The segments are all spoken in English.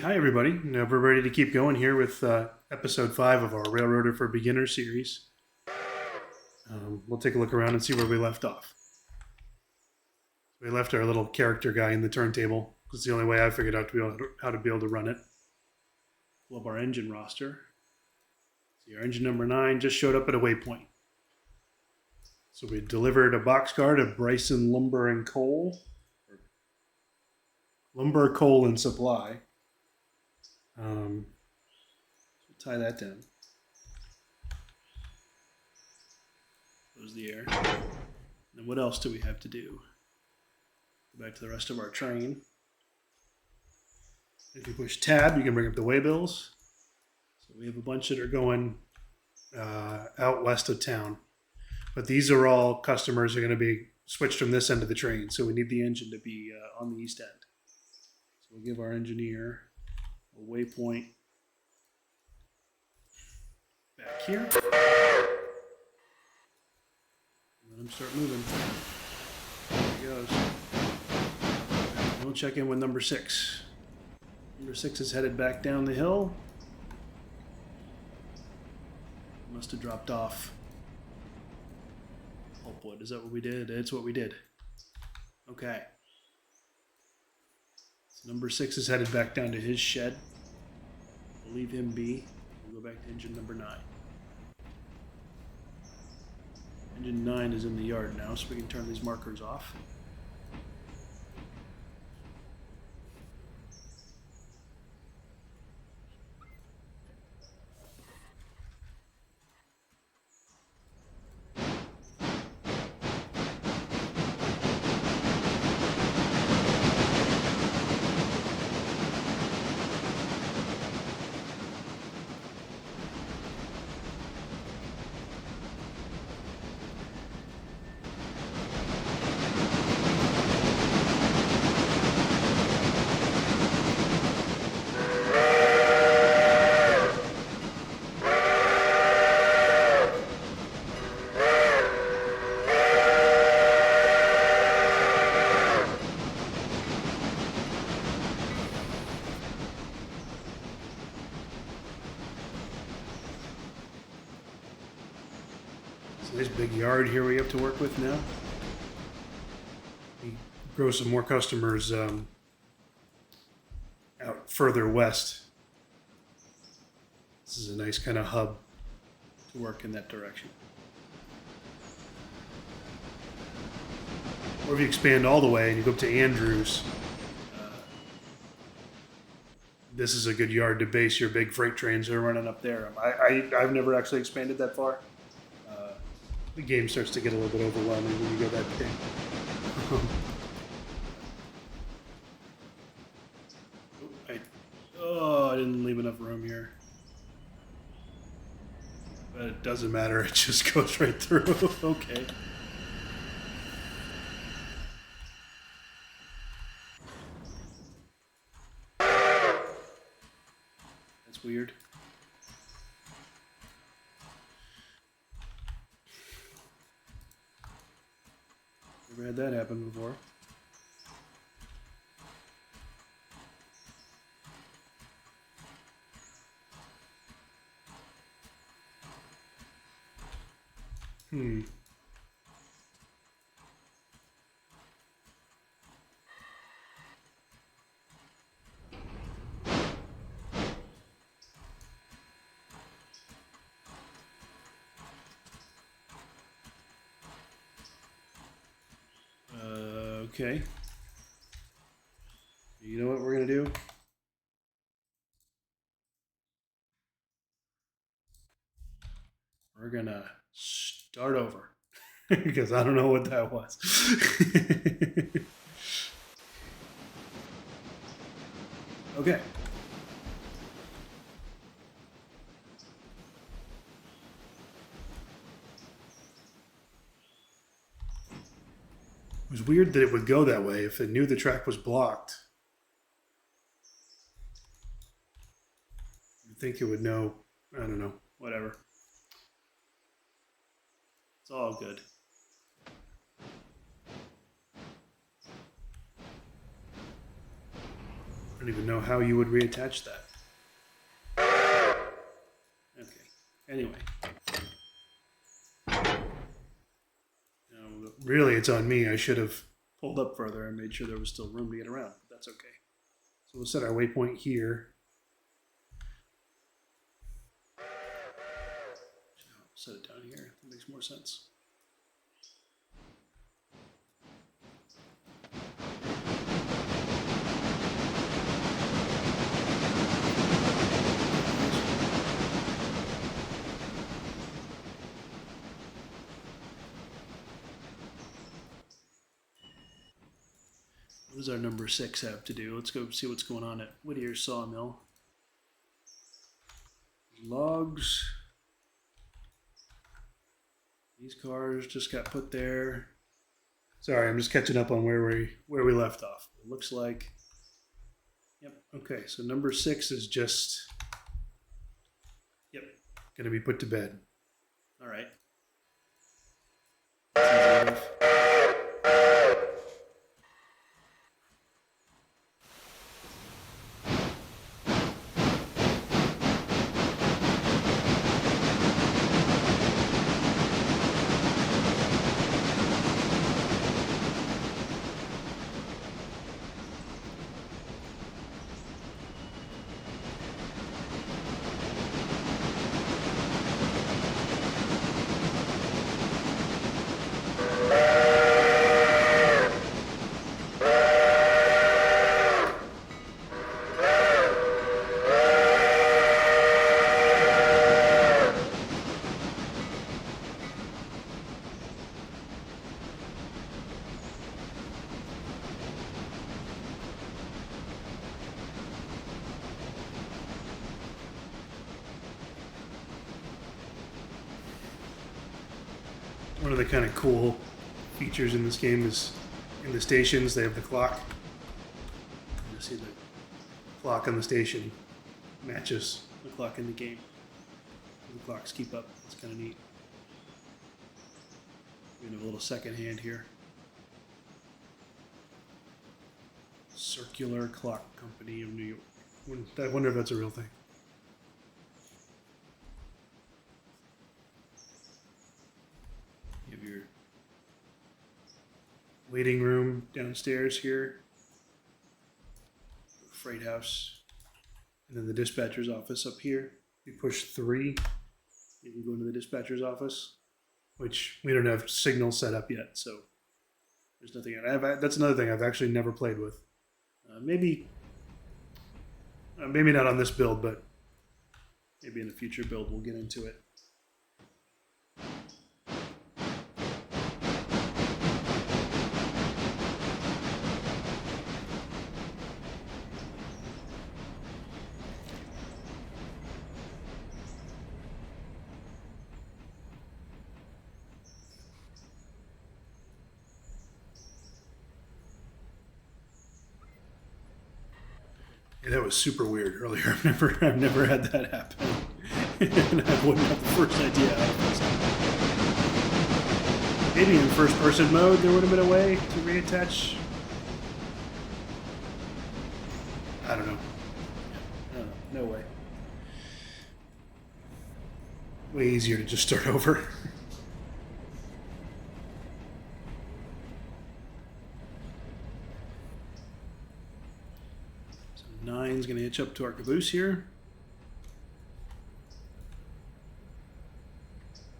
Hi, everybody. Now we're ready to keep going here with episode 5 of our Railroader for Beginners series. We'll take a look around and see where we left off. We left our little character guy in the turntable. It's the only way I figured out how to be able to run it. Pull up our engine roster. See, our engine number 9 just showed up at a waypoint. So we delivered a boxcar to Bryson Lumber and Coal. Lumber, Coal, and Supply. Tie that down. Close the air. And what else do we have to do? Go back to the rest of our train. If you push tab, you can bring up the waybills. So we have a bunch that are going out west of town. But these are all customers who are going to be switched from this end of the train. So we need the engine to be on the east end. So we'll give our engineer a waypoint back here. Let him start moving. There he goes. We'll check in with number 6. Number 6 is headed back down the hill. Must have dropped off pulpwood. Is that what we did? It's what we did. Okay. So number 6 is headed back down to his shed. We'll leave him be. We'll go back to engine number 9. Engine 9 is in the yard now, so we can turn these markers off. Nice big yard here we have to work with now. We grow some more customers out further west. This is a nice kind of hub to work in that direction. Or if you expand all the way and you go up to Andrews, this is a good yard to base your big freight trains that are running up there. I've never actually expanded that far. The game starts to get a little bit overwhelming when you go that big. I didn't leave enough room here. But it doesn't matter, it just goes right through. Okay. That's weird. Never had that happen before. Okay. You know what we're going to do? We're going to start over. Because I don't know what that was. Okay. It was weird that it would go that way if it knew the track was blocked. You'd think it would know. I don't know. Whatever. It's all good. I don't even know how you would reattach that. Okay. Anyway. No, really, it's on me. I should have pulled up further and made sure there was still room to get around. But that's okay. So we'll set our waypoint here. Set it down here. That makes more sense. What does our number 6 have to do? Let's go see what's going on at Whittier Sawmill. Logs. These cars just got put there. Sorry, I'm just catching up on where we left off. It looks like. Yep. Okay. So number 6 is just. Yep. Going to be put to bed. All right. One of the kind of cool features in this game is in the stations they have the clock. You see the clock on the station matches the clock in the game. The clocks keep up. It's kind of neat. We have a little second hand here. Circular Clock Company of New York. I wonder if that's a real thing. You have your waiting room downstairs here. Freight house. And then the dispatcher's office up here. You push 3, you can go into the dispatcher's office, which we don't have signal set up yet, so there's nothing. That's another thing I've actually never played with. Maybe not on this build, but maybe in a future build we'll get into it. Yeah, that was super weird earlier. I've never had that happen. And I wouldn't have the first idea how it was. Maybe in first person mode there would have been a way to reattach. I don't know. No way. Way easier to just start over. So 9's going to hitch up to our caboose here.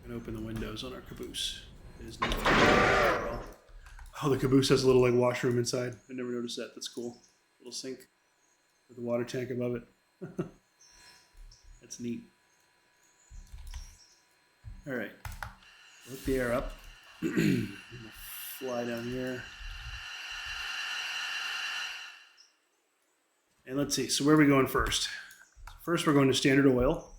And open the windows on our caboose. It is no at all. Oh, the caboose has a little like washroom inside. I never noticed that. That's cool. Little sink with a water tank above it. That's neat. All right, hook the air up. Fly down here. And let's see, so where are we going first? First we're going to Standard Oil,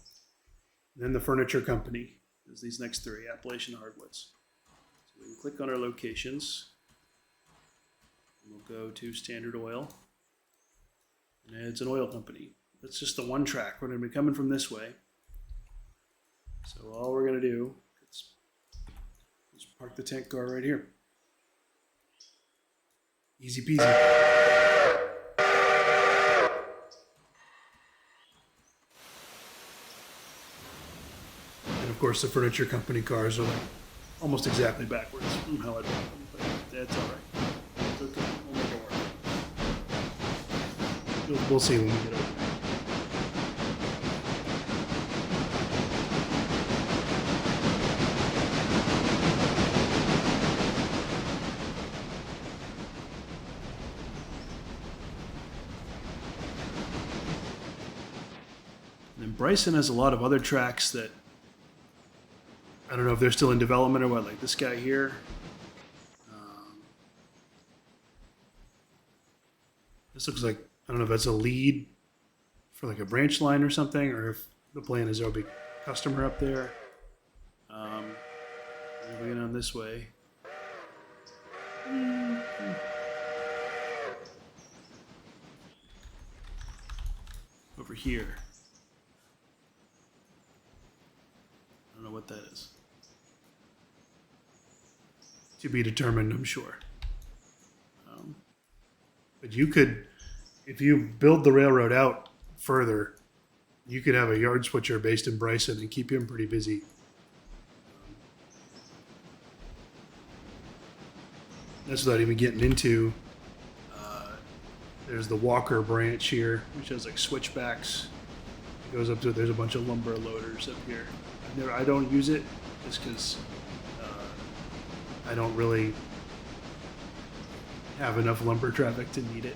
then the Furniture Company. There's these next 3, Appalachian Hardwoods. So we can click on our locations. And we'll go to Standard Oil. And it's an oil company. That's just the one track. We're going to be coming from this way. So all we're going to do is park the tank car right here. Easy peasy. of course, the furniture company cars are like almost exactly backwards from how I bought them, but that's all right. It's okay. We'll make it work. We'll see when we get over there. And Bryson has a lot of other tracks that I don't know if they're still in development or what, like this guy here. This looks like, I don't know if that's a lead for like a branch line or something, or if the plan is there'll be a customer up there. Moving on this way. Over here. I don't know what that is. To be determined, I'm sure. But you could, if you build the railroad out further, you could have a yard switcher based in Bryson and keep him pretty busy. That's without even getting into, there's the Walker branch here, which has like switchbacks. It goes up to, there's a bunch of lumber loaders up here. I don't use it just because I don't really have enough lumber traffic to need it.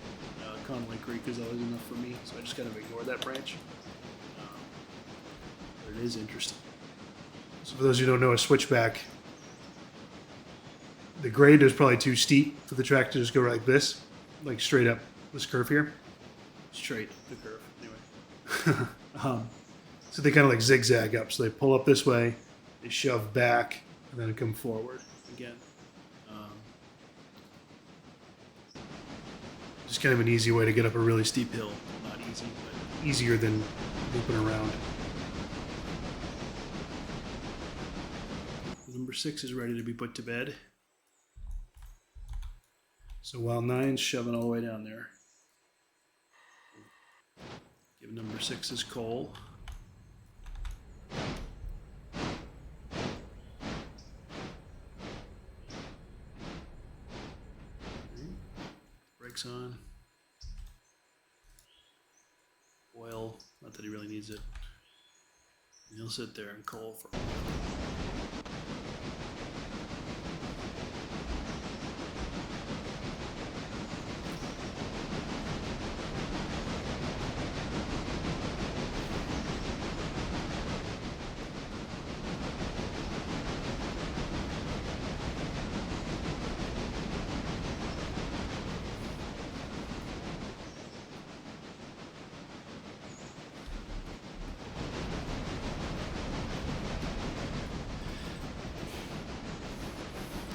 Conway Creek is always enough for me, so I just kind of ignore that branch. But it is interesting. So for those who don't know, a switchback, the grade is probably too steep for the track to just go like this, like straight up this curve here. Straight up the curve, anyway. So they kind of like zigzag up. So they pull up this way, they shove back, and then come forward again. Just kind of an easy way to get up a really steep hill. Not easy, but easier than looping around. Number 6 is ready to be put to bed. So while 9's shoving all the way down there, give number 6 his coal. Brakes on. Oil, not that he really needs it. And he'll sit there and coal for a while.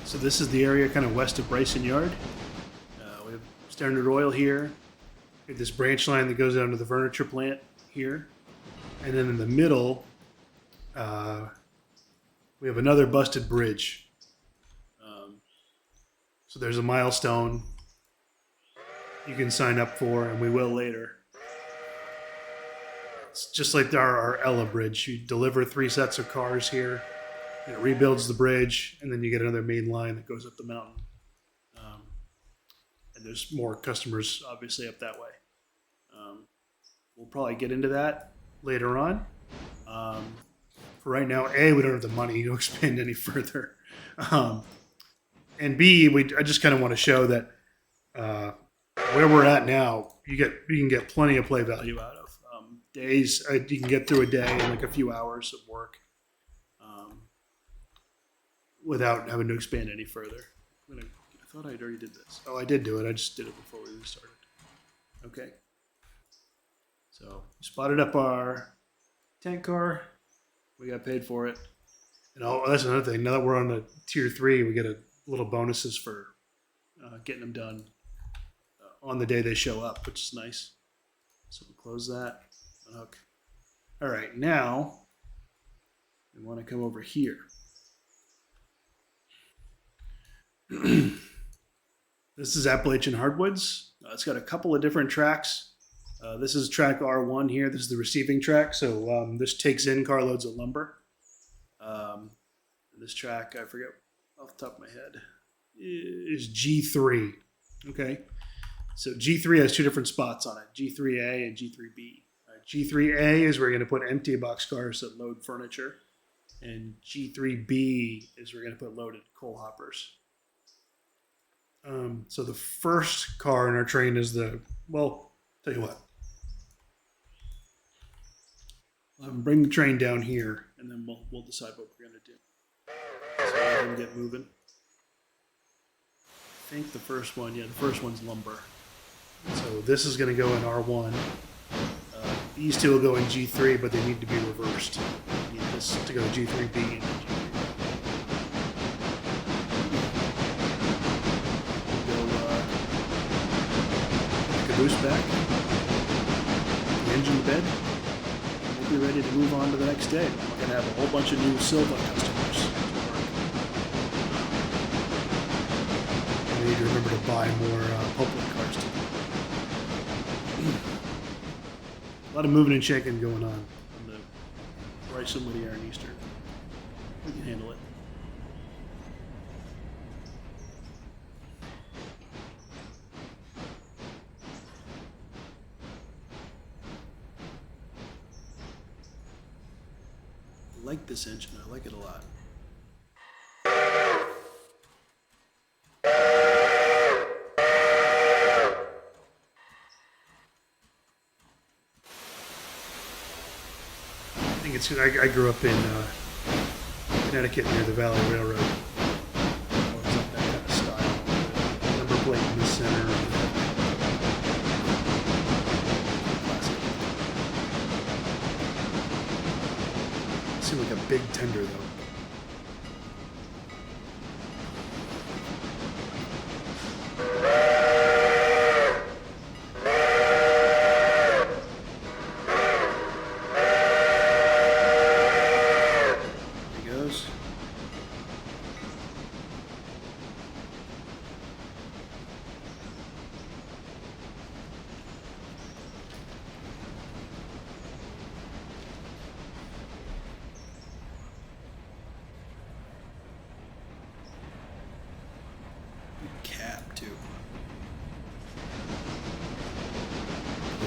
So this is the area kind of west of Bryson Yard. We have Standard Oil here. We have this branch line that goes down to the furniture plant here. And then in the middle, we have another busted bridge. So there's a milestone you can sign up for, and we will later. It's just like our Ella Bridge. You deliver 3 sets of cars here. It rebuilds the bridge, and then you get another main line that goes up the mountain. And there's more customers, obviously, up that way. We'll probably get into that later on. For right now, A, we don't have the money to expand any further. And B, I just kind of want to show that where we're at now, you can get plenty of play value out of. Days, you can get through a day in like a few hours of work. Without having to expand any further. I thought I already did this. Oh, I did do it. I just did it before we restarted. Okay. So we spotted up our tank car. We got paid for it. And that's another thing. Now that we're on the tier 3, we get a little bonuses for getting them done on the day they show up, which is nice. So we'll close that. Unhook. All right, now we want to come over here. This is Appalachian Hardwoods. It's got a couple of different tracks. This is track R1 here. This is the receiving track. So this takes in carloads of lumber. This track, I forget off the top of my head, is G3. Okay. So G3 has two different spots on it, G3A and G3B. G3A is where you're going to put empty boxcars that load furniture. And G3B is where you're going to put loaded coal hoppers. So the first car in our train is tell you what. Bring the train down here, and then we'll decide what we're going to do. So we're going to get moving. I think the first one's lumber. So this is going to go in R1. These two will go in G3, but they need to be reversed. You need this to go G3B and then G3B. We'll go the caboose back, the engine bed. We'll be ready to move on to the next day. We're going to have a whole bunch of new Silva customers to work. And we need to remember to buy more public cars too. A lot of moving and shaking going on the Bryson, Whittier, and Eastern. We can handle it. I like this engine. I like it a lot. I grew up in Connecticut near the Valley Railroad. Always like that kind of style. The number plate in the center. Classic. Seems like a big tender though.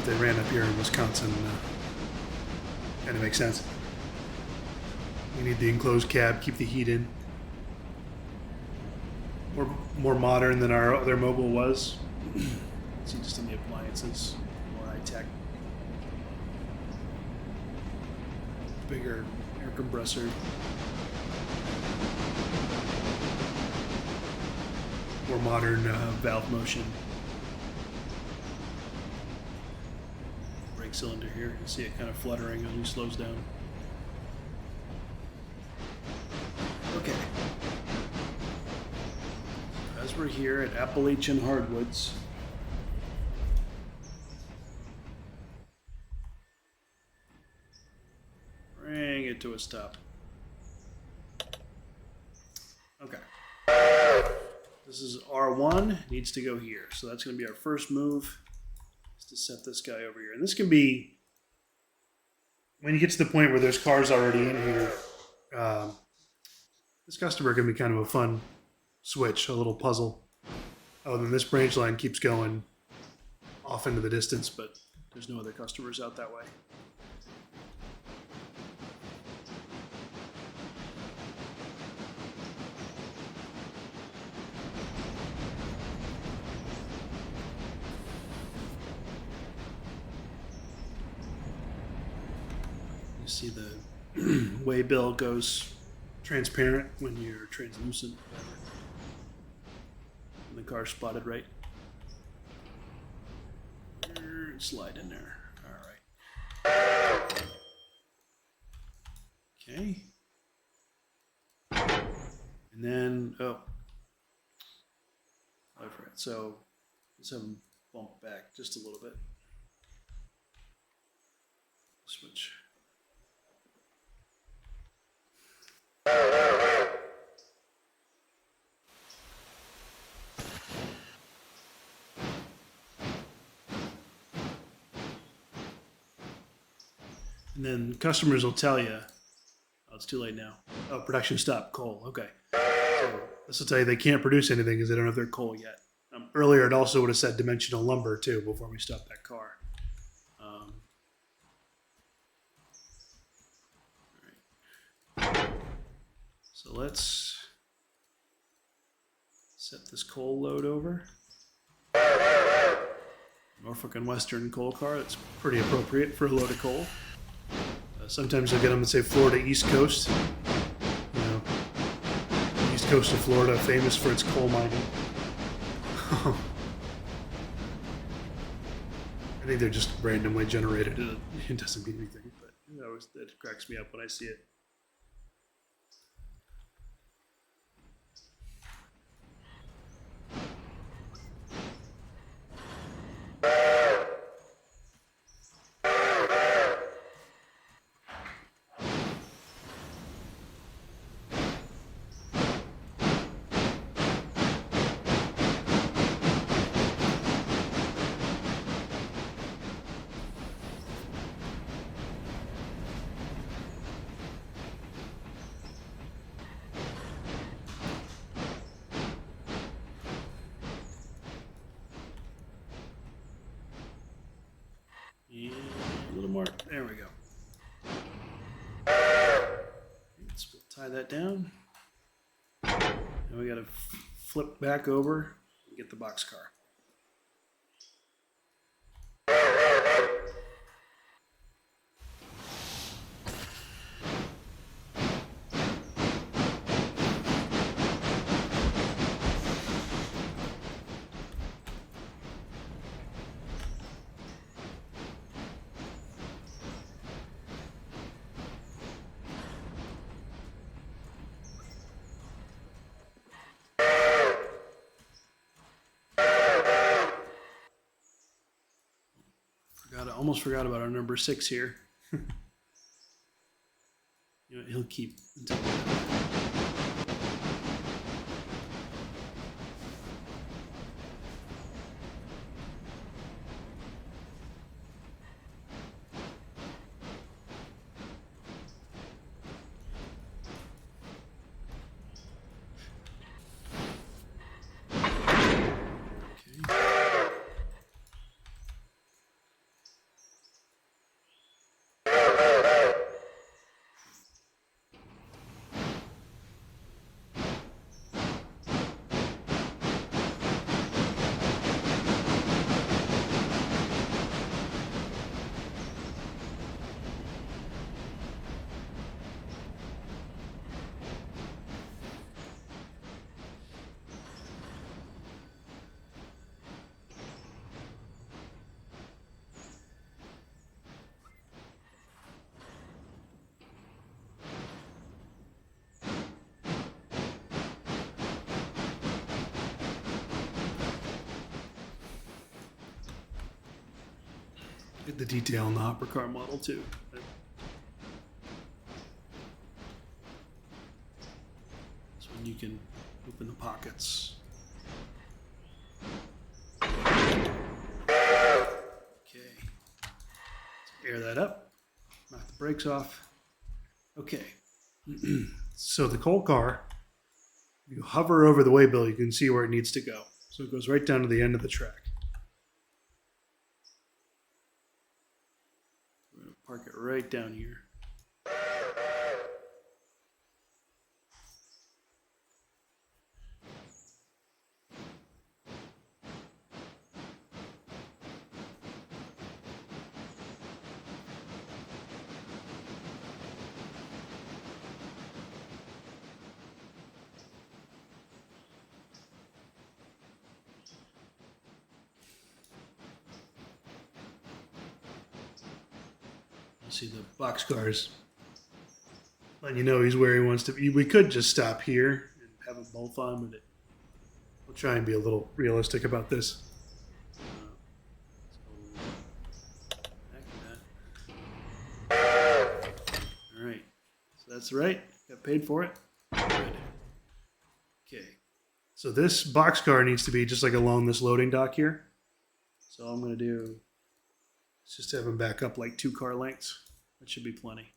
They ran up here in Wisconsin. Kind of makes sense. We need the enclosed cab, keep the heat in. More modern than our other mobile was. See, just in the appliances, more high tech. Bigger air compressor. More modern valve motion. Cylinder here. You can see it kind of fluttering as he slows down. Okay. As we're here at Appalachian Hardwoods, bring it to a stop. Okay. This is R1, needs to go here. So that's going to be our first move. To set this guy over here. And this can be, when you get to the point where there's cars already in here, this customer can be kind of a fun switch, a little puzzle. Oh, then this branch line keeps going off into the distance, but there's no other customers out that way. See the waybill goes transparent when you're translucent. And the car's spotted right. Slide in there. All right. Okay. And then, I forgot. So let's have them bump back just a little bit. Switch. And then customers will tell you, it's too late now. Oh, production stop, coal. Okay. So this will tell you they can't produce anything because they don't have their coal yet. Earlier, it also would have said dimensional lumber, too, before we stopped that car. All right. So let's set this coal load over. Norfolk and Western coal car. That's pretty appropriate for a load of coal. Sometimes you'll get them that say Florida East Coast. You know, East Coast of Florida, famous for its coal mining. I think they're just randomly generated. It doesn't mean anything, but it cracks me up when I see it. And a little more. There we go. Let's tie that down. Now we got to flip back over and get the boxcar. Almost forgot about our number 6 here. He'll keep until get the detail in the hopper car model too. This one you can open the pockets. Okay. Let's air that up. Knock the brakes off. Okay. So the coal car, you hover over the waybill, you can see where it needs to go. So it goes right down to the end of the track. We're going to park it right down here. See the boxcars letting you know he's where he wants to be. We could just stop here and have them both on, but we'll try and be a little realistic about this. All right, so that's right. Got paid for it. Good. Okay, so this boxcar needs to be just like along this loading dock here. So all I'm going to do is just have him back up like 2 car lengths. That should be plenty.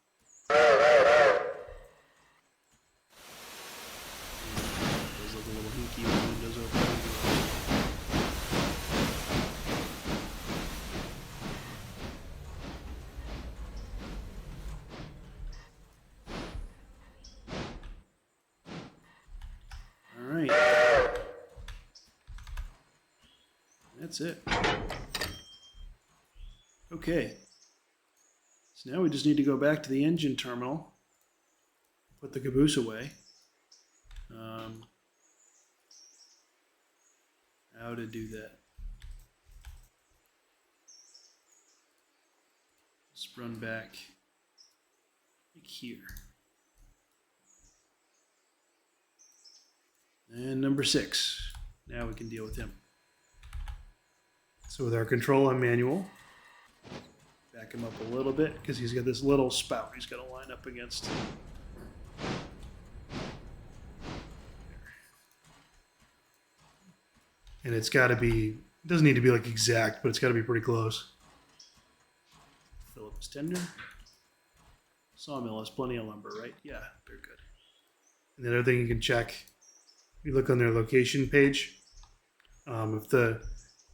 like a little hinky when the window's open. All right. That's it. Okay. So now we just need to go back to the engine terminal, put the caboose away. How to do that? Let's run back like here. And number 6. Now we can deal with him. So with our control on manual, back him up a little bit because he's got this little spout he's got to line up against. And it's got to be, it doesn't need to be like exact, but it's got to be pretty close. Phillips tender. Sawmill has plenty of lumber, right? Yeah, they're good. And the other thing you can check, you look on their location page. If the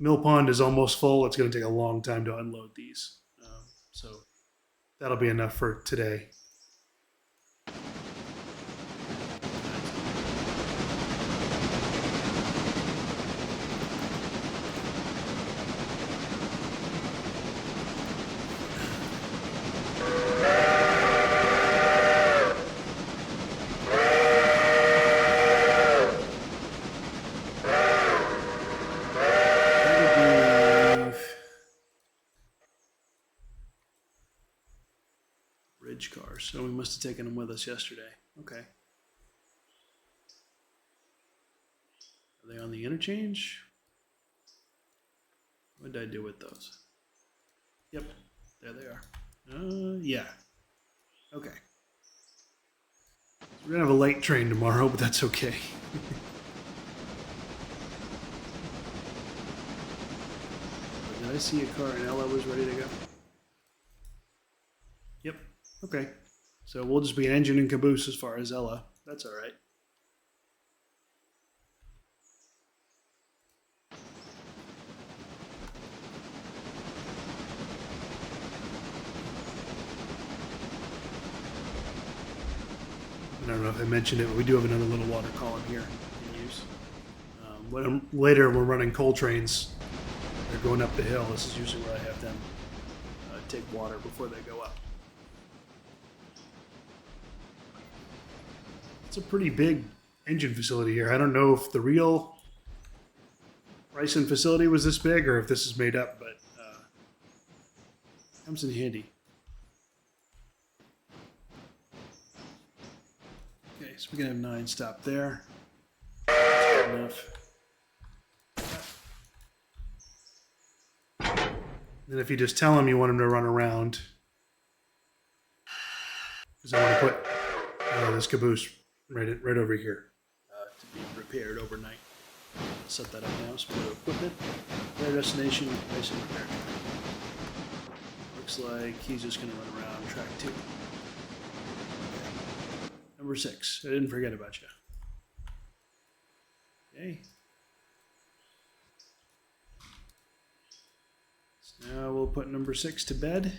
mill pond is almost full, it's going to take a long time to unload these. So that'll be enough for today. Cars, so we must have taken them with us yesterday. Okay. Are they on the interchange? What did I do with those? Yep, there they are. Yeah. Okay. So we're gonna have a late train tomorrow, but that's okay. Did I see a car and Ella was ready to go? Yep. Okay, so we'll just be an engine and caboose as far as Ella. That's all right. I don't know if I mentioned it, but we do have another little water column here in use. Later, we're running coal trains. They're going up the hill. This is usually where I have them take water before they go up. It's a pretty big engine facility here. I don't know if the real Ryson facility was this big or if this is made up, but it comes in handy. Okay, so we can have 9 stop there. That's good enough. Then if you just tell him you want him to run around, because I want to put this caboose right over here to be repaired overnight. Set that up now. So put equipment, repair destination, place and repair. Looks like he's just going to run around track 2. Okay. Number 6. I didn't forget about you. Okay. So now we'll put number 6 to bed.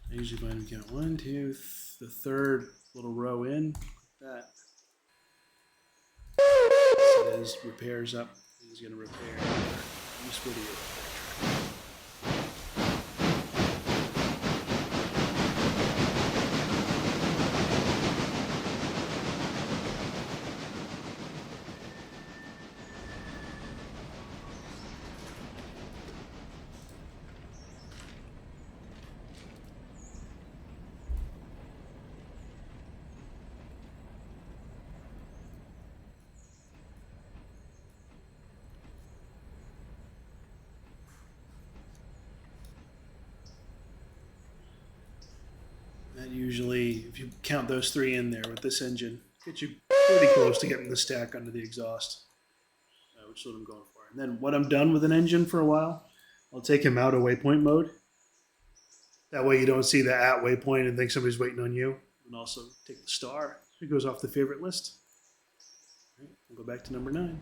I usually find we count 1, 2, the third little row in. That. So his repairs up. He's going to repair eastward here. That usually, if you count those 3 in there with this engine, gets you pretty close to getting the stack under the exhaust, which is what I'm going for. And then when I'm done with an engine for a while, I'll take him out of waypoint mode. That way you don't see the at waypoint and think somebody's waiting on you. And also take the star. It goes off the favorite list. All right, we'll go back to number 9.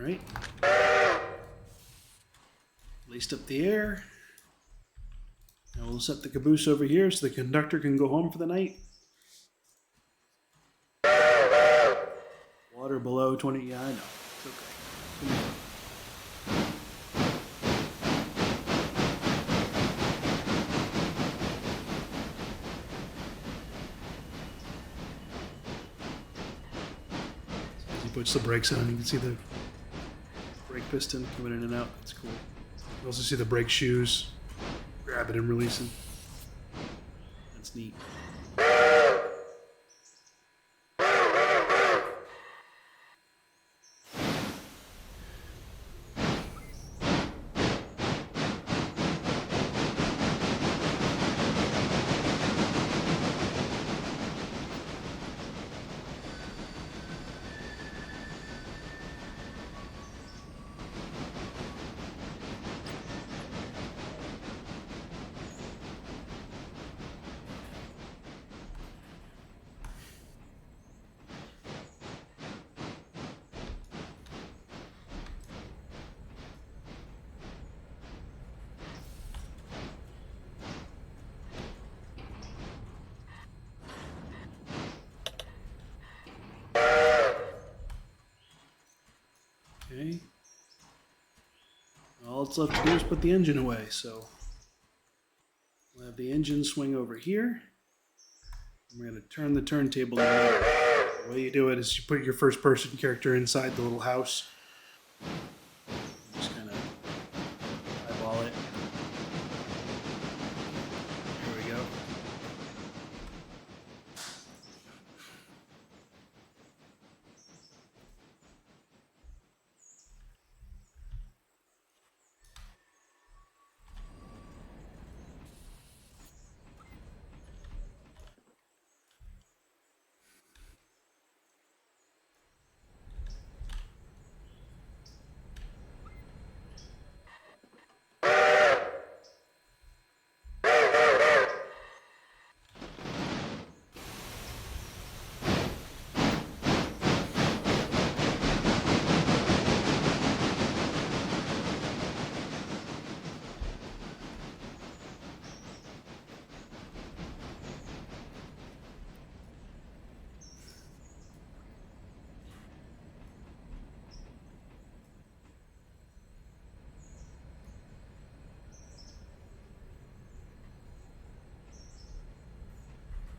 All right. Laced up the air. Now we'll set the caboose over here so the conductor can go home for the night. Water below 20. Yeah, I know. It's okay. As he puts the brakes on, you can see the brake piston coming in and out. That's cool. You also see the brake shoes grabbing and releasing. That's neat. Okay. All it's left to do is put the engine away, so we'll have the engine swing over here. And we're going to turn the turntable around. The way you do it is you put your first person character inside the little house. Just kind of eyeball it. There we go.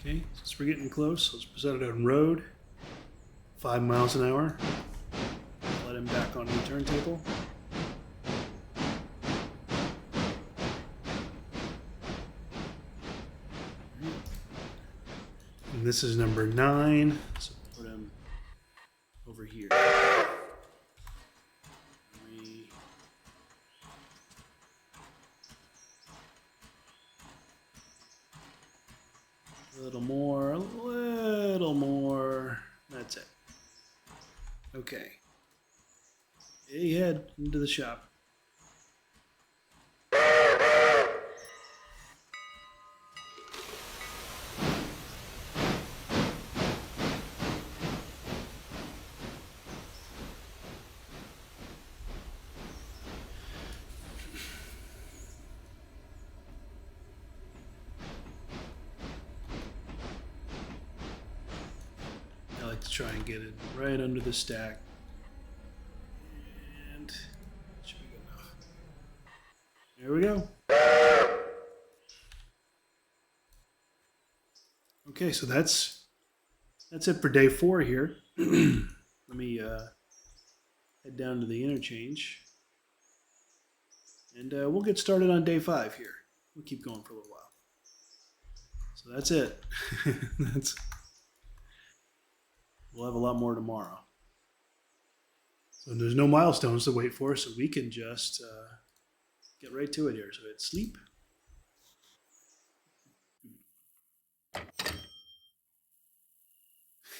Okay, since we're getting close, let's set it on road. 5 miles an hour. Let him back on the turntable. And this is number 9, so put him over here. A little more. That's it. Okay. Hey, head into the shop. try and get it right under the stack. And that should be good enough. There we go. Okay, so that's it for day 4 here. Let me head down to the interchange. And we'll get started on day 5 here. We'll keep going for a little while. So that's it. We'll have a lot more tomorrow. So there's no milestones to wait for, so we can just get right to it here. So hit sleep.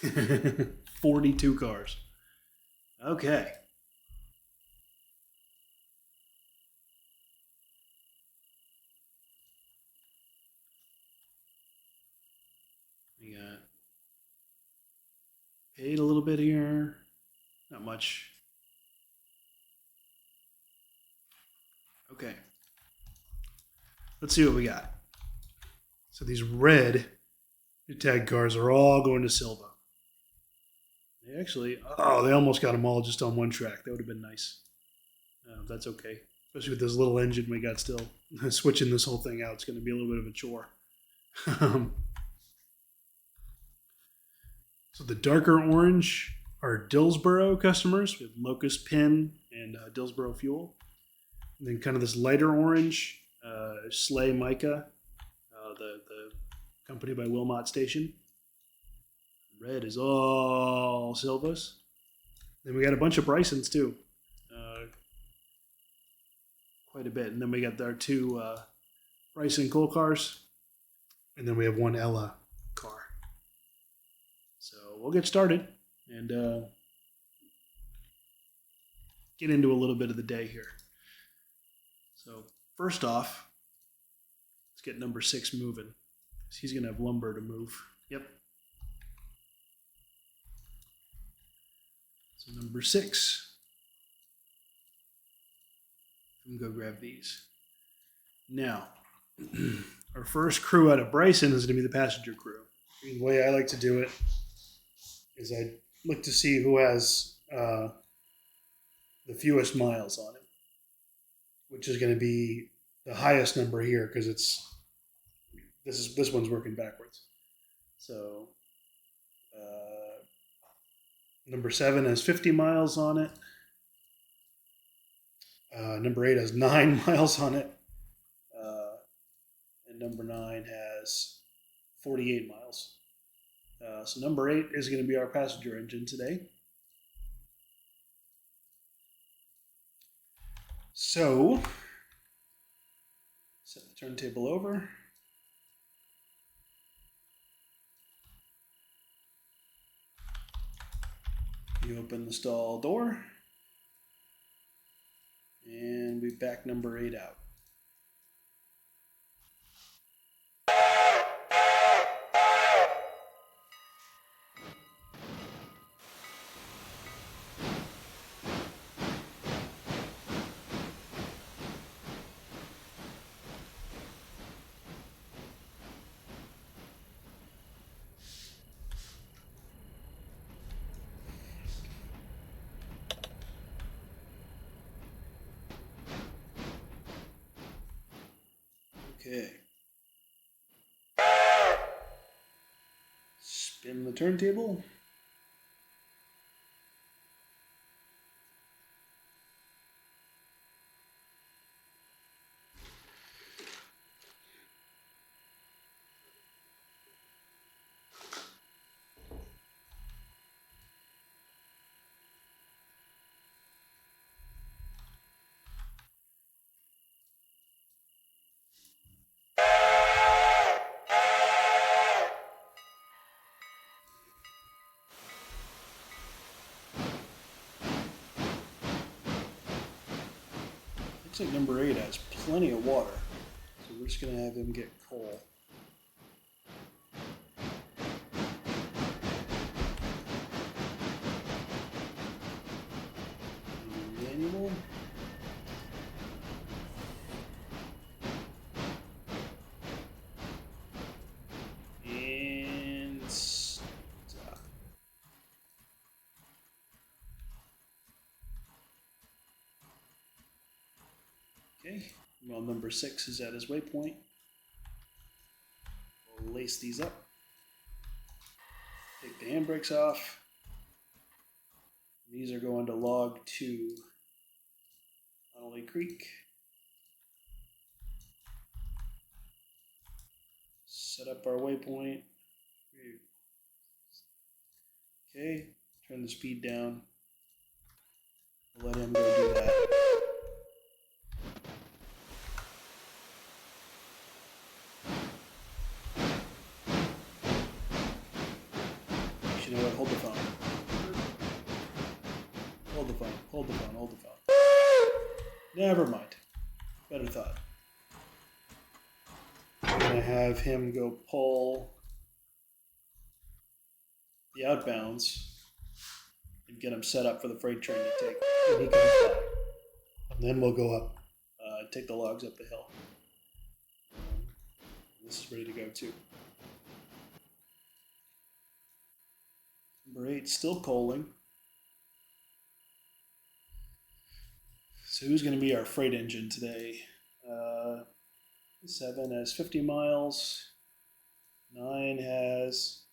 $42 cars. Okay. We got paid a little bit here. Not much. Okay. Let's see what we got. So these red tag cars are all going to Silva. They actually, they almost got them all just on one track. That would have been nice. That's okay. Especially with this little engine we got still. Switching this whole thing out, it's going to be a little bit of a chore. So the darker orange are Dillsboro customers. We have Locust Pin and Dillsboro Fuel. And then kind of this lighter orange, Slay Mica, the company by Wilmot Station. Red is all Silvas. Then we got a bunch of Brysons too. Quite a bit. And then we got our 2 Bryson coal cars. And then we have 1 Ella car. So we'll get started and get into a little bit of the day here. So first off, let's get number 6 moving. He's going to have lumber to move. Yep. So number 6. I'm going to go grab these. Now, our first crew out of Bryson is going to be the passenger crew. The way I like to do it is I look to see who has the fewest miles on it, which is going to be the highest number here because this one's working backwards. So number 7 has 50 miles on it. Number 8 has 9 miles on it. And number 9 has 48 miles. So number 8 is going to be our passenger engine today. So, set the turntable over. You open the stall door. And we back number 8 out. Okay. Spin the turntable. Looks like number 8 has plenty of water, so we're just going to have him get coal. Manual. And stop. While number 6 is at his waypoint. We'll lace these up. Take the handbrakes off. These are going to log 2 Connolly Creek. Set up our waypoint. Okay, turn the speed down. We'll let him go do that. You know what? Hold the phone. Hold the phone. Hold the phone. Hold the phone. Never mind. Better thought. I'm going to have him go pull the outbounds and get him set up for the freight train to take. And he comes by. And then we'll go up, take the logs up the hill. This is ready to go too. Number 8 still coaling. So who's going to be our freight engine today? 7 has 50 miles. 9 has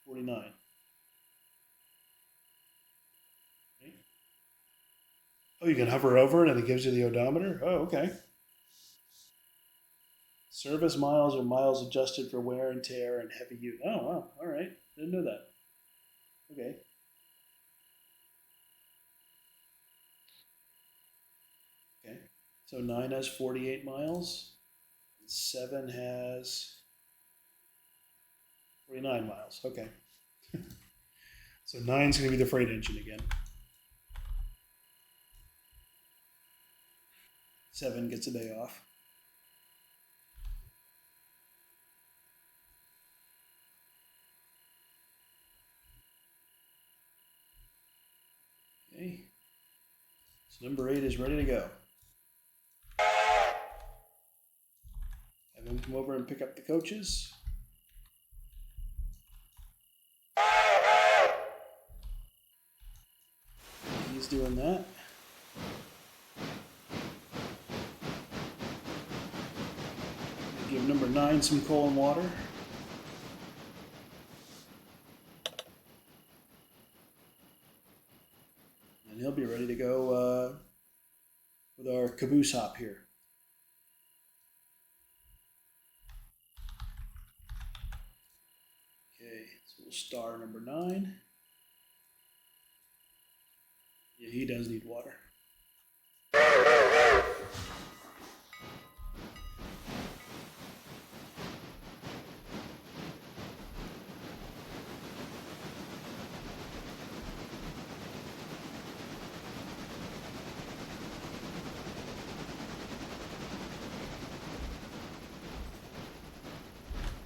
49. Okay. Oh, you can hover over it and it gives you the odometer? Oh, okay. Service miles are miles adjusted for wear and tear and heavy use. Oh, wow. All right. Didn't know that. Okay. Okay. So 9 has 48 miles. And 7 has 49 miles. Okay. So 9's going to be the freight engine again. 7 gets a day off. Okay. So number 8 is ready to go. Have him come over and pick up the coaches. He's doing that. Give number 9 some coal and water. And he'll be ready to go with our caboose hop here. Okay, so we'll star number 9. Yeah, he does need water.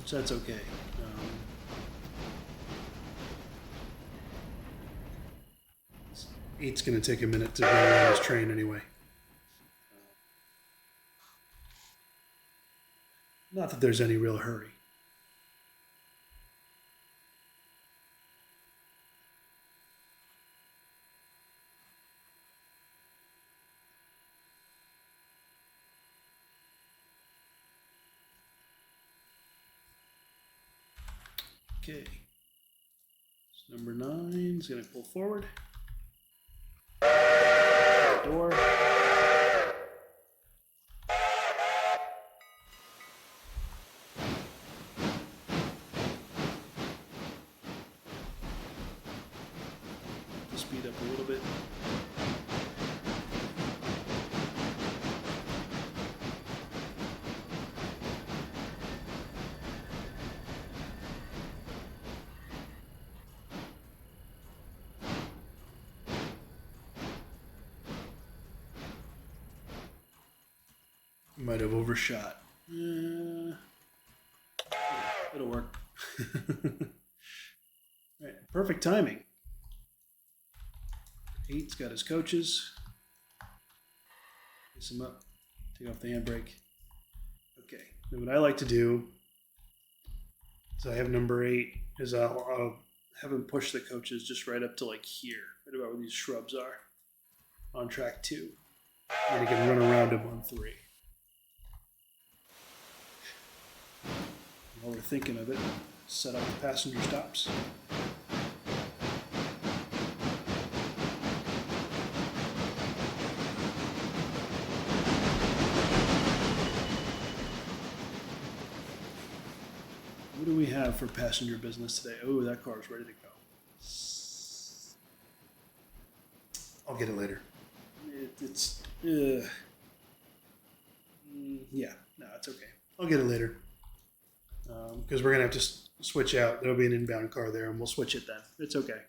So that's okay. Eight's going to take a minute to go around his train anyway. Not that there's any real hurry. Okay. So number 9 is going to pull forward. Door. Speed up a little bit. Might have overshot. It'll work. All right, perfect timing. 8's got his coaches. Piece him up. Take off the handbrake. Okay. Now what I like to do is I have number 8 is I'll have him push the coaches just right up to like here, right about where these shrubs are on track 2. And he can run around him on 3. While we're thinking of it, set up the passenger stops. What do we have for passenger business today? Oh, that car is ready to go. I'll get it later. Yeah, no, it's okay. I'll get it later. Because we're going to have to switch out. There'll be an inbound car there, and we'll switch it then. It's okay.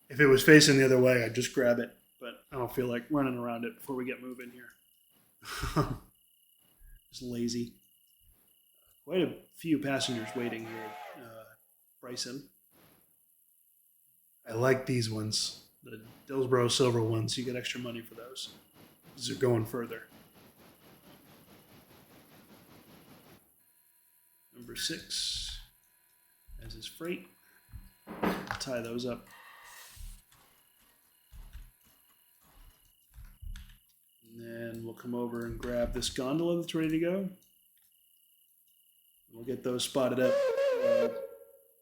If it was facing the other way, I'd just grab it. But I don't feel like running around it before we get moving here. Just lazy. Quite a few passengers waiting here, Bryson. I like these ones. The Dillsboro silver ones. You get extra money for those. These are going further. Number 6 has his freight. Tie those up. And then we'll come over and grab this gondola that's ready to go. We'll get those spotted up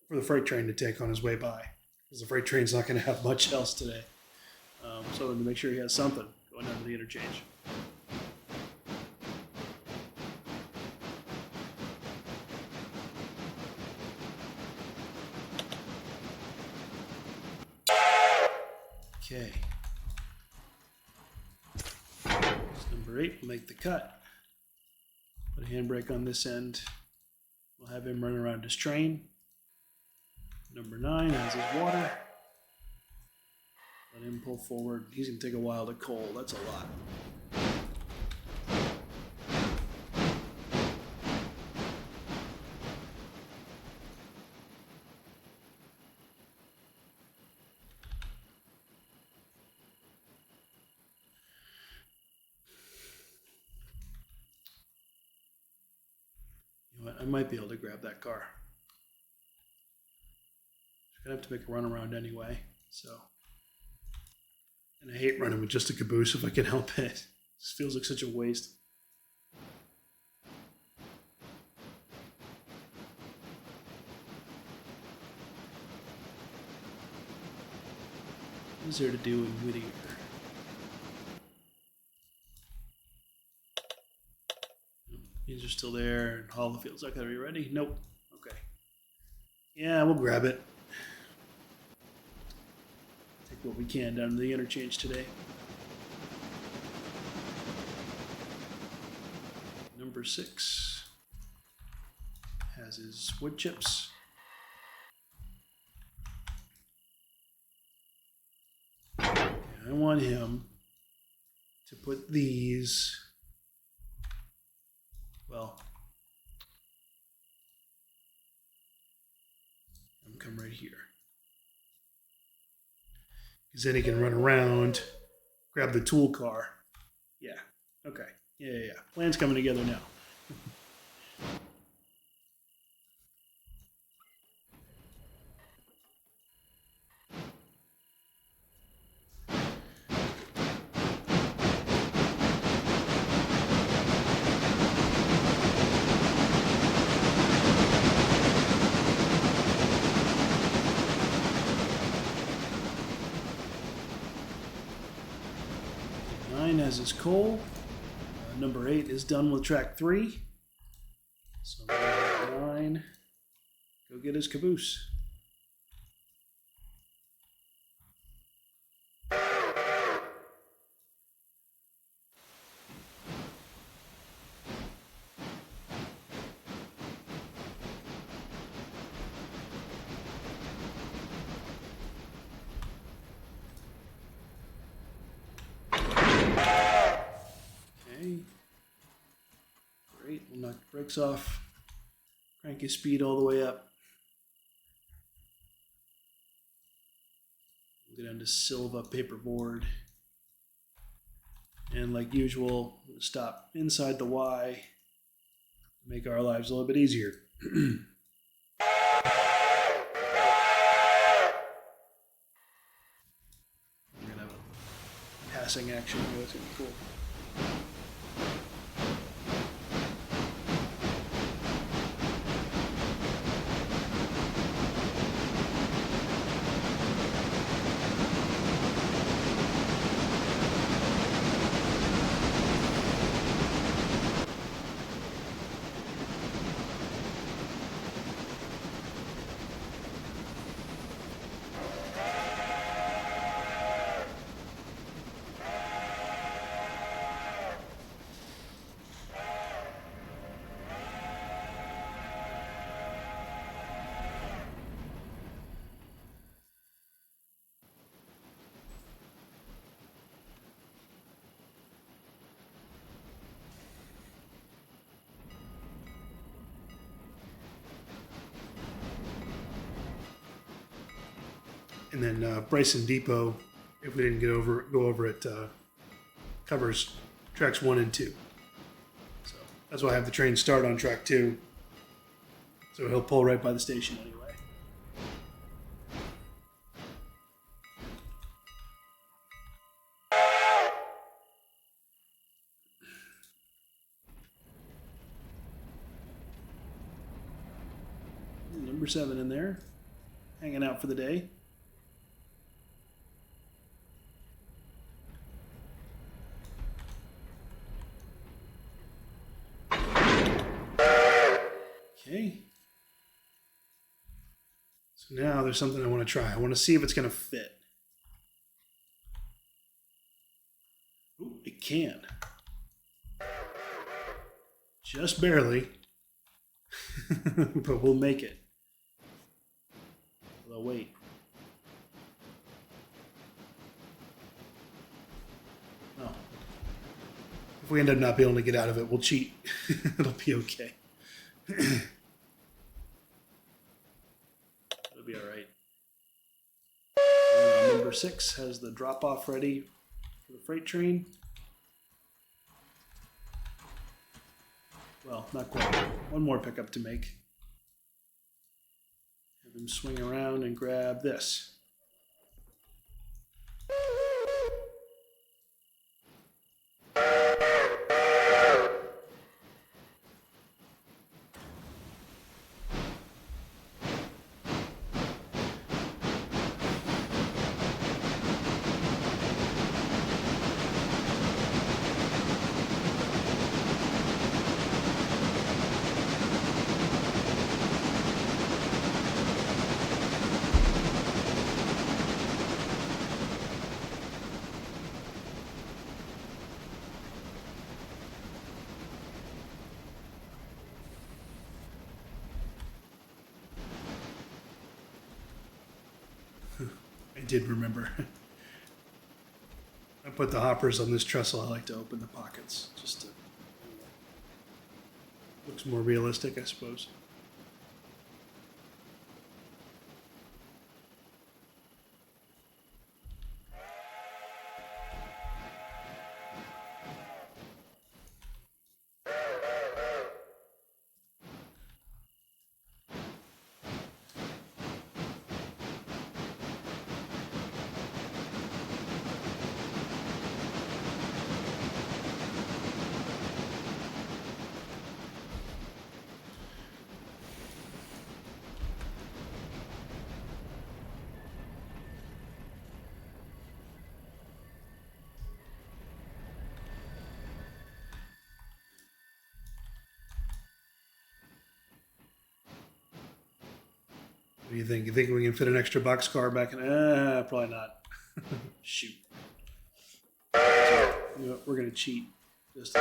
for the freight train to take on his way by. Because the freight train's not going to have much else today. So to make sure he has something going down to the interchange. Okay. Number 8 will make the cut. Put a handbrake on this end. We'll have him run around his train. Number 9 has his water. Let him pull forward. He's going to take a while to coal. That's a lot. You know what? I might be able to grab that car. I'm going to have to make a run around anyway. So. And I hate running with just a caboose if I can help it. This feels like such a waste. What is there to do in Whittier? These are still there, and Hollowfield's not going to be ready? Nope. Okay. Yeah, we'll grab it. What we can down to the interchange today. Number 6 has his wood chips. Okay, I want him to put these, well, I'm come right here. Because then he can run around, grab the tool car. Yeah, okay. Yeah. Plan's coming together now. As his coal. Number 8 is done with track 3. So number 9, go get his caboose. Great, we'll knock the brakes off, crank his speed all the way up. We'll get down to Silva paperboard. And like usual, we'll stop inside the Y, make our lives a little bit easier. We're gonna have a passing action. That's gonna be cool. And then Bryson Depot, if we didn't go over it, covers tracks 1 and 2. So that's why I have the train start on track 2. So he'll pull right by the station anyway. Number 7 in there, hanging out for the day. Okay. So now there's something I want to try. I want to see if it's going to fit. Ooh, it can. Just barely. But we'll make it. Although, wait. No. If we end up not being able to get out of it, we'll cheat. It'll be okay. It'll be all right. Number 6 has the drop-off ready for the freight train. Well, not quite. One more pickup to make. Have him swing around and grab this. I did remember. I put the hoppers on this trestle. I like to open the pockets just to looks more realistic, I suppose. What do you think? You think we can fit an extra boxcar back in? Probably not. Shoot. So, you know what? We're going to cheat. Just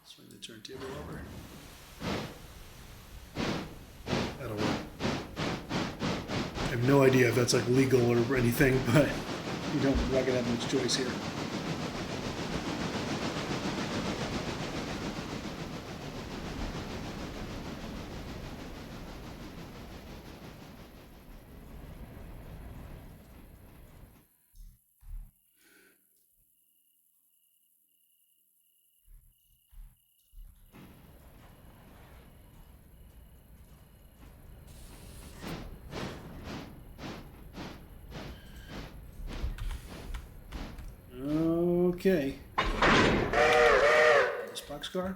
swing the turntable over. That'll work. I have no idea if that's like legal or anything, but we're not going to have much choice here. Okay. This boxcar. All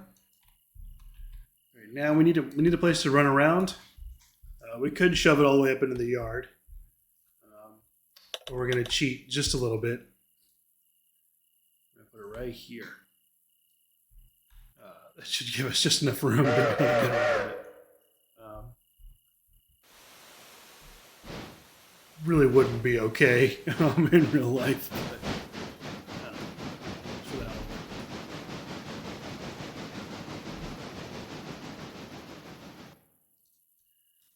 right, now we need a place to run around. We could shove it all the way up into the yard. But we're going to cheat just a little bit. I'm going to put it right here. That should give us just enough room to get around it. Really wouldn't be okay in real life. But, for that.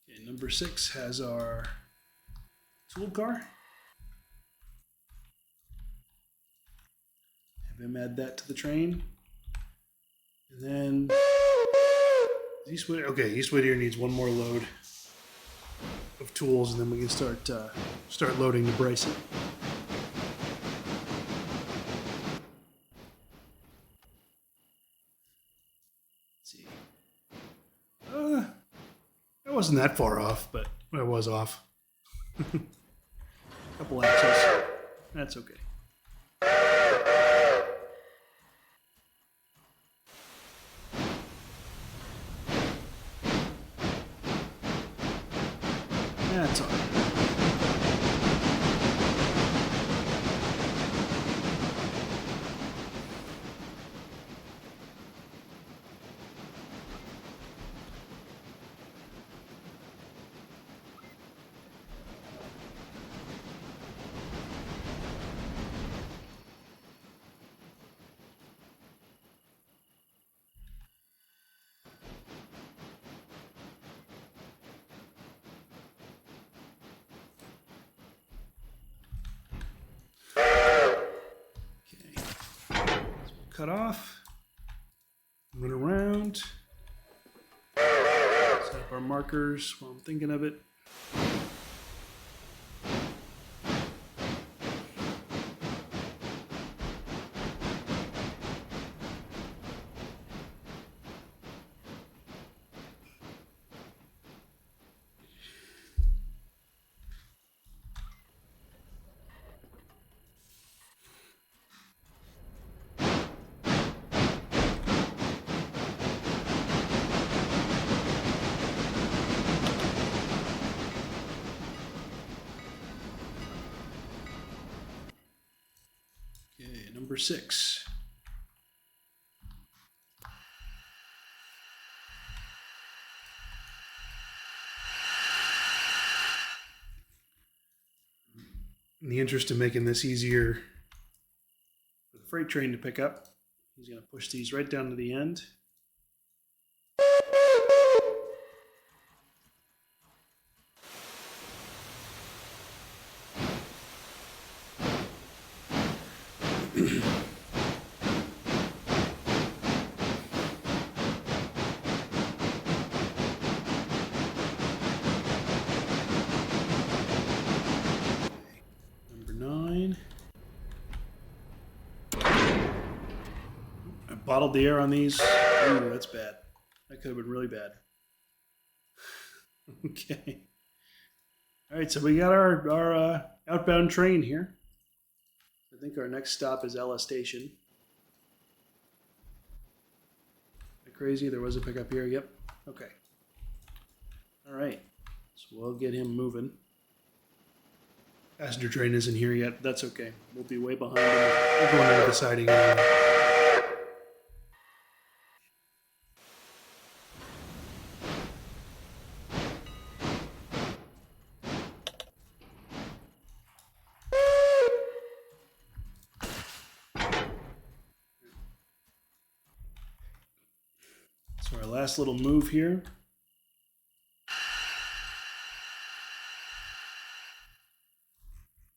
Okay, number 6 has our tool car. Have him add that to the train. And then Eastwood. Okay, Eastwood here needs one more load of tools, and then we can start loading the Bryson. Let's see. I wasn't that far off, but I was off. Couple axles. That's okay. That's all right. Cut off, run around, set up our markers while I'm thinking of it. Okay, number 6. In the interest of making this easier for the freight train to pick up, he's going to push these right down to the end. Bottled the air on these. Ooh, that's bad. That could have been really bad. Okay. All right, so we got our outbound train here. I think our next stop is Ella Station. Am I crazy? There was a pickup here. Yep. Okay. All right. So we'll get him moving. Passenger train isn't here yet. That's okay. We'll be way behind him. We're going into the siding anyway. So our last little move here.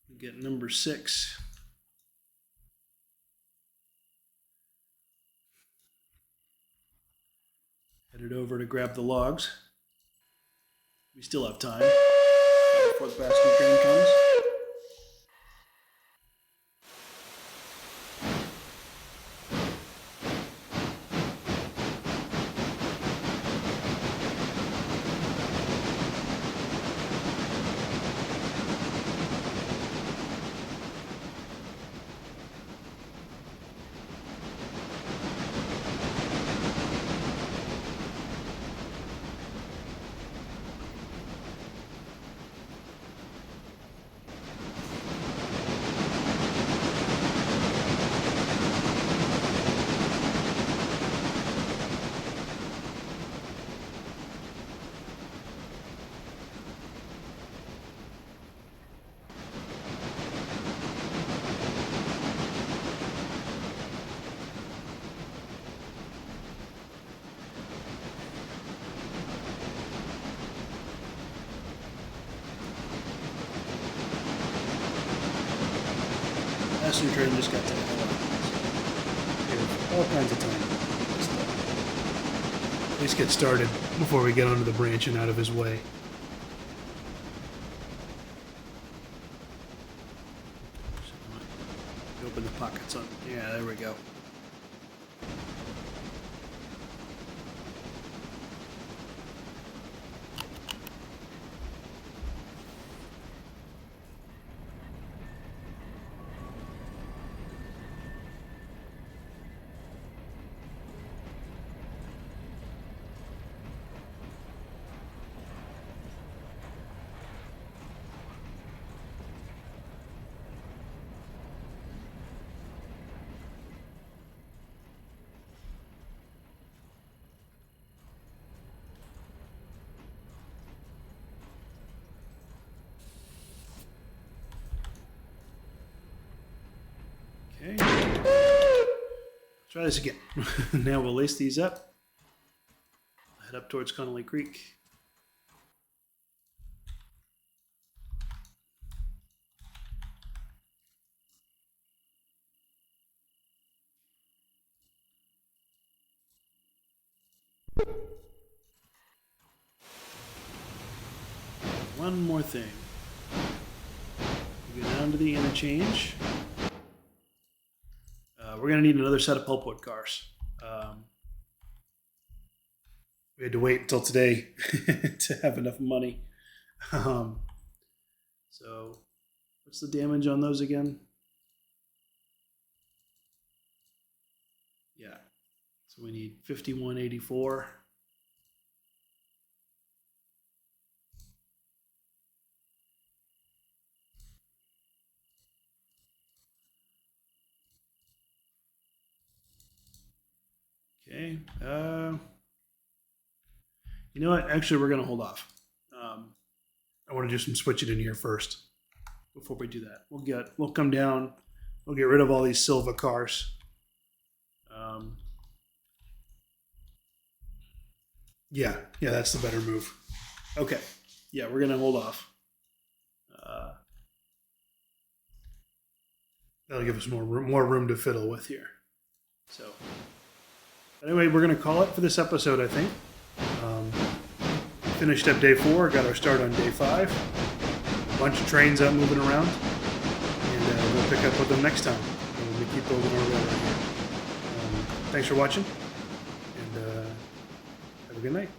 We get number 6. Headed over to grab the logs. We still have time before the passenger train comes. passenger train just got to the hell out. We have all kinds of time. Just, at least get started before we get onto the branch and out of his way. Open the pockets on. Yeah, there we go. Okay. Try this again. Now we'll lace these up. Head up towards Connolly Creek. One more thing. We go down to the interchange. We're going to need another set of pulpwood cars. We had to wait until today to have enough money. So, what's the damage on those again? Yeah. So we need 5184. Okay. You know what? Actually, we're going to hold off. I want to do some switching in here first before we do that. We'll come down. We'll get rid of all these Silva cars. Yeah, that's the better move. Okay. Yeah, we're going to hold off. That'll give us more room to fiddle with here. So, anyway, we're going to call it for this episode, I think. Finished up day 4, got our start on day 5. A bunch of trains out moving around, and we'll pick up with them next time. And we'll keep building our railroad here. Thanks for watching, and have a good night.